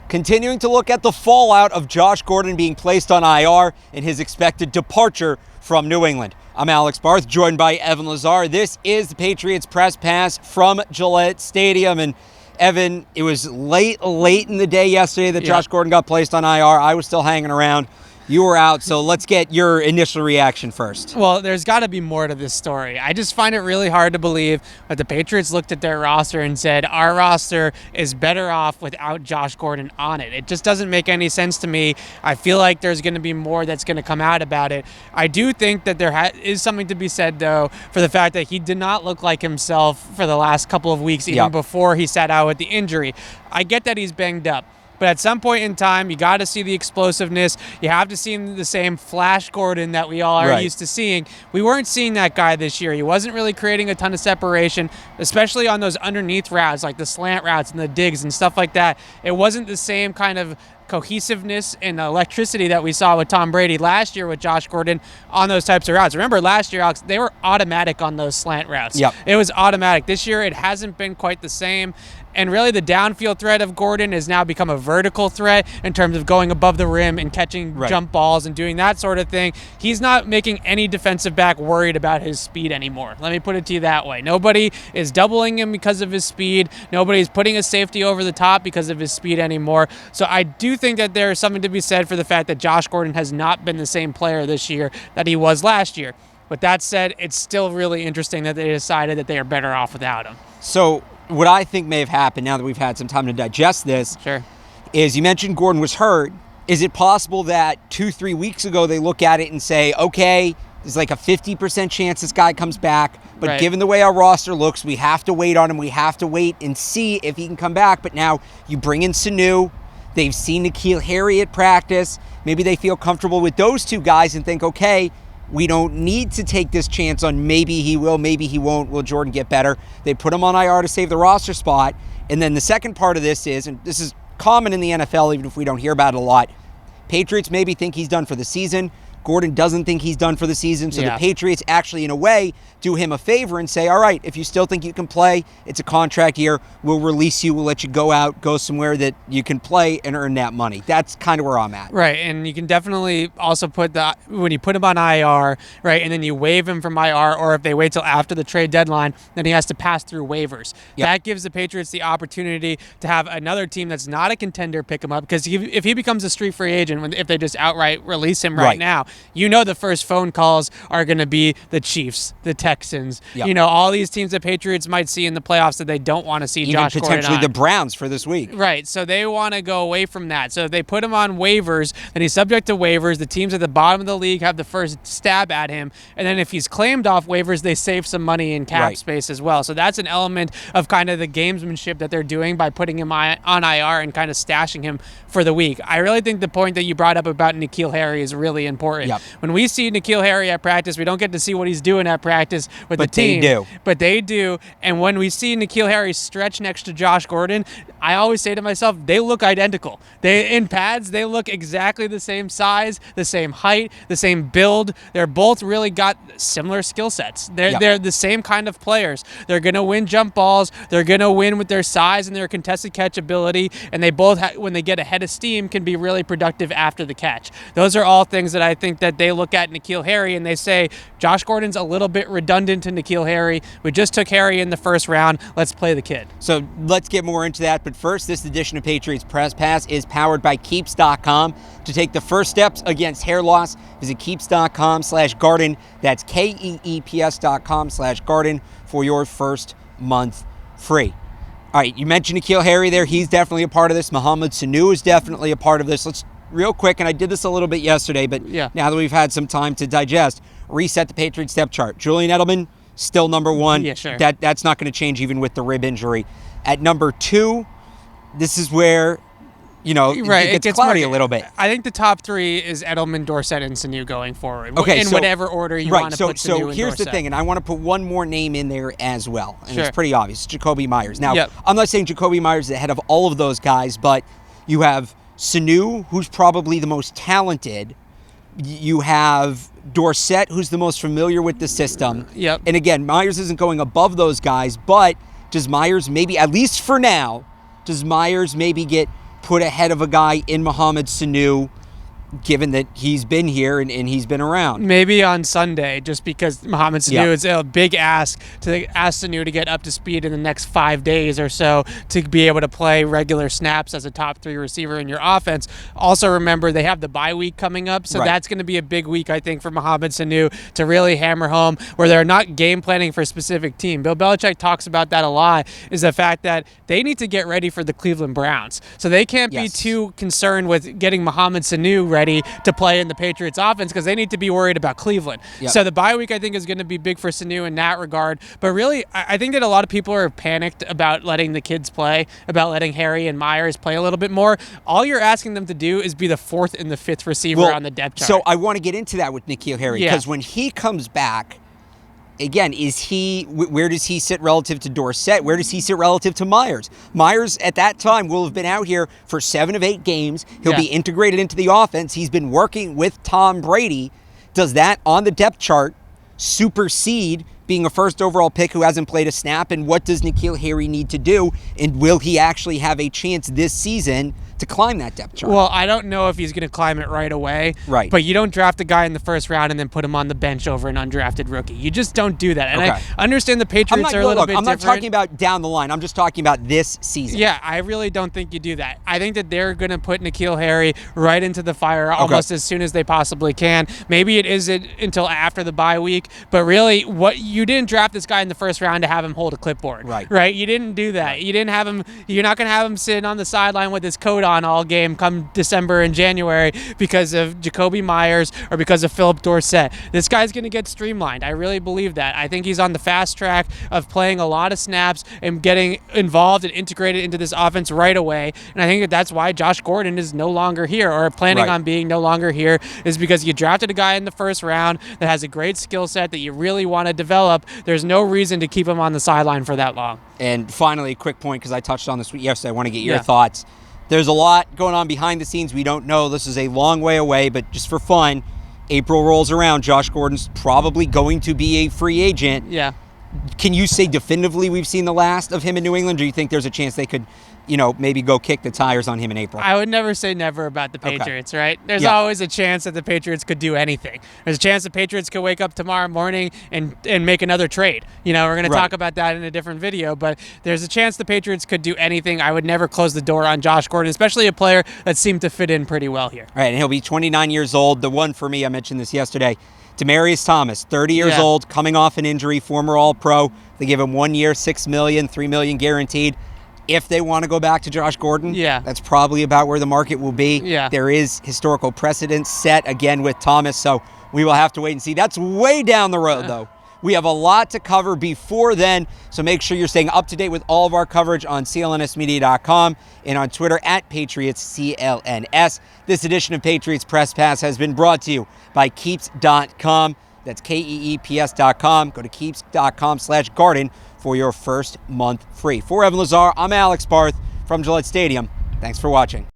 Continuing to look at the fallout of Josh Gordon being placed on IR and his expected departure from New England. I'm Alex Barth, joined by Evan Lazar. This is the Patriots Press Pass from Gillette Stadium. And Evan, it was late in the day yesterday that Josh Gordon got placed on IR. I was still hanging around. You were out, so let's get your initial reaction first. Well, there's got to be more to this story. I just find it really hard to believe that the Patriots looked at their roster and said, our roster is better off without Josh Gordon on it. It just doesn't make any sense to me. I feel like there's going to be more that's going to come out about it. I do think that there is something to be said, though, for the fact that he did not look like himself for the last couple of weeks, even before he sat out with the injury. I get that he's banged up. But at some point in time, you got to see the explosiveness. You have to see the same Flash Gordon that we all are used to seeing. We weren't seeing that guy this year. He wasn't really creating a ton of separation, especially on those underneath routes, like the slant routes and the digs and stuff like that. It wasn't the same kind of cohesiveness and electricity that we saw with Tom Brady last year with Josh Gordon on those types of routes. Remember last year, Alex, they were automatic on those slant routes. It was automatic. This year, it hasn't been quite the same. And really, the downfield threat of Gordon has now become a vertical threat in terms of going above the rim and catching jump balls and doing that sort of thing. He's not making any defensive back worried about his speed anymore. Let me put it to you that way. Nobody is doubling him because of his speed. Nobody's putting a safety over the top because of his speed anymore. So I do think that there is something to be said for the fact that Josh Gordon has not been the same player this year that he was last year. But that said, it's still really interesting that they decided that they are better off without him. So what I think may have happened, now that we've had some time to digest this, is you mentioned Gordon was hurt. Is it possible that 2-3 weeks ago they look at it and say, okay, there's like a 50% chance this guy comes back, but given the way our roster looks, we have to wait on him. We have to wait and see if he can come back. But now you bring in Sanu. They've seen N'Keal Harry at practice. Maybe they feel comfortable with those two guys and think, okay, we don't need to take this chance on maybe he will, maybe he won't. Will Jordan get better? They put him on IR to save the roster spot. And then the second part of this is, and this is common in the NFL, even if we don't hear about it a lot, Patriots maybe think he's done for the season. Gordon doesn't think he's done for the season, so the Patriots actually, in a way, do him a favor and say, all right, if you still think you can play, it's a contract year, we'll release you, we'll let you go out, go somewhere that you can play and earn that money. That's kind of where I'm at. Right, and you can definitely also put when you put him on IR, right, and then you waive him from IR, or if they wait till after the trade deadline, then he has to pass through waivers. That gives the Patriots the opportunity to have another team that's not a contender pick him up, because if he becomes a street free agent, if they just outright release him right now, you know the first phone calls are going to be the Chiefs, the Texans, all these teams that Patriots might see in the playoffs that they don't want to see Josh Gordon on. Even potentially the Browns for this week. Right, so they want to go away from that. So if they put him on waivers, then he's subject to waivers. The teams at the bottom of the league have the first stab at him. And then if he's claimed off waivers, they save some money in cap space as well. So that's an element of kind of the gamesmanship that they're doing by putting him on IR and kind of stashing him for the week. I really think the point that you brought up about N'Keal Harry is really important. When we see N'Keal Harry at practice, we don't get to see what he's doing at practice with the team. But they do. And when we see N'Keal Harry stretch next to Josh Gordon, I always say to myself, they look identical. In pads, they look exactly the same size, the same height, the same build. They're both really got similar skill sets. They're the same kind of players. They're going to win jump balls. They're going to win with their size and their contested catch ability. And they both, when they get ahead of steam, can be really productive after the catch. Those are all things that I think that they look at N'Keal Harry and they say, Josh Gordon's a little bit redundant to N'Keal Harry. We just took Harry in the first round. Let's play the kid. So let's get more into that. But first, this edition of Patriots Press Pass is powered by Keeps.com. To take the first steps against hair loss, visit Keeps.com/garden. That's KEEPS.com/garden for your first month free. All right, you mentioned N'Keal Harry there. He's definitely a part of this. Mohamed Sanu is definitely a part of this. Let's real quick, and I did this a little bit yesterday, but now that we've had some time to digest, reset the Patriots depth chart. Julian Edelman, still number one. That's not going to change even with the rib injury. At number 2, this is where, it gets cloudy a little bit. I think the top 3 is Edelman, Dorsett, and Sanu going forward. Okay, in whatever order you want to put Sanu and Dorsett. So here's the thing, and I want to put one more name in there as well, and it's pretty obvious. Jacoby Myers. Now, I'm not saying Jacoby Myers is ahead of all of those guys, but you have Sanu, who's probably the most talented. You have Dorsett, who's the most familiar with the system. And again, Myers isn't going above those guys, but does Myers maybe, at least for now, does Myers maybe get put ahead of a guy in Mohamed Sanu, given that he's been here and he's been around? Maybe on Sunday, just because Mohamed Sanu is a big ask to ask Sanu to get up to speed in the next 5 days or so to be able to play regular snaps as a top 3 receiver in your offense. Also, remember, they have the bye week coming up, so that's going to be a big week, I think, for Mohamed Sanu to really hammer home where they're not game planning for a specific team. Bill Belichick talks about that a lot, is the fact that they need to get ready for the Cleveland Browns. So they can't be too concerned with getting Mohamed Sanu ready to play in the Patriots offense because they need to be worried about Cleveland. So the bye week, I think, is going to be big for Sanu in that regard. But really, I think that a lot of people are panicked about letting the kids play, about letting Harry and Myers play a little bit more. All you're asking them to do is be the 4th and the 5th receiver on the depth chart. So I want to get into that with N'Keal Harry because when he comes back, again, where does he sit relative to Dorsett? Where does he sit relative to Myers? Myers, at that time, will have been out here for 7 of 8 games. He'll be integrated into the offense. He's been working with Tom Brady. Does that, on the depth chart, supersede being a first overall pick who hasn't played a snap? And what does N'Keal Harry need to do? And will he actually have a chance this season to climb that depth chart? Well, I don't know if he's going to climb it right away. Right. But you don't draft a guy in the first round and then put him on the bench over an undrafted rookie. You just don't do that. And I understand the Patriots are a little bit different. I'm not talking about down the line. I'm just talking about this season. Yeah, I really don't think you do that. I think that they're going to put N'Keal Harry right into the fire almost as soon as they possibly can. Maybe it isn't until after the bye week, but really, you didn't draft this guy in the first round to have him hold a clipboard. Right? You didn't do that. You didn't have him. You're not going to have him sitting on the sideline with his coat on all game come December and January because of Jacoby Myers or because of Philip Dorsett. This guy's going to get streamlined. I really believe that. I think he's on the fast track of playing a lot of snaps and getting involved and integrated into this offense right away. And I think that that's why Josh Gordon is no longer here or planning on being no longer here, is because you drafted a guy in the first round that has a great skill set that you really want to develop. There's no reason to keep him on the sideline for that long. And finally, a quick point, because I touched on this yesterday. I want to get your thoughts. There's a lot going on behind the scenes we don't know. This is a long way away, but just for fun, April rolls around. Josh Gordon's probably going to be a free agent. Yeah. Can you say definitively we've seen the last of him in New England? Do you think there's a chance they could, maybe go kick the tires on him in April? I would never say never about the Patriots, right? There's always a chance that the Patriots could do anything. There's a chance the Patriots could wake up tomorrow morning and make another trade. We're going to talk about that in a different video, but there's a chance the Patriots could do anything. I would never close the door on Josh Gordon, especially a player that seemed to fit in pretty well here. All right, and he'll be 29 years old. The one for me, I mentioned this yesterday, Demaryius Thomas, 30 years old, coming off an injury, former All-Pro. They give him 1 year, $6 million, $3 million guaranteed. If they want to go back to Josh Gordon, that's probably about where the market will be. There is historical precedent set again with Thomas, so we will have to wait and see. That's way down the road, though. We have a lot to cover before then, so make sure you're staying up to date with all of our coverage on CLNSmedia.com and on Twitter at PatriotsCLNS. This edition of Patriots Press Pass has been brought to you by Keeps.com. That's KEEPS.com. Go to Keeps.com/garden for your first month free. For Evan Lazar, I'm Alex Barth from Gillette Stadium. Thanks for watching.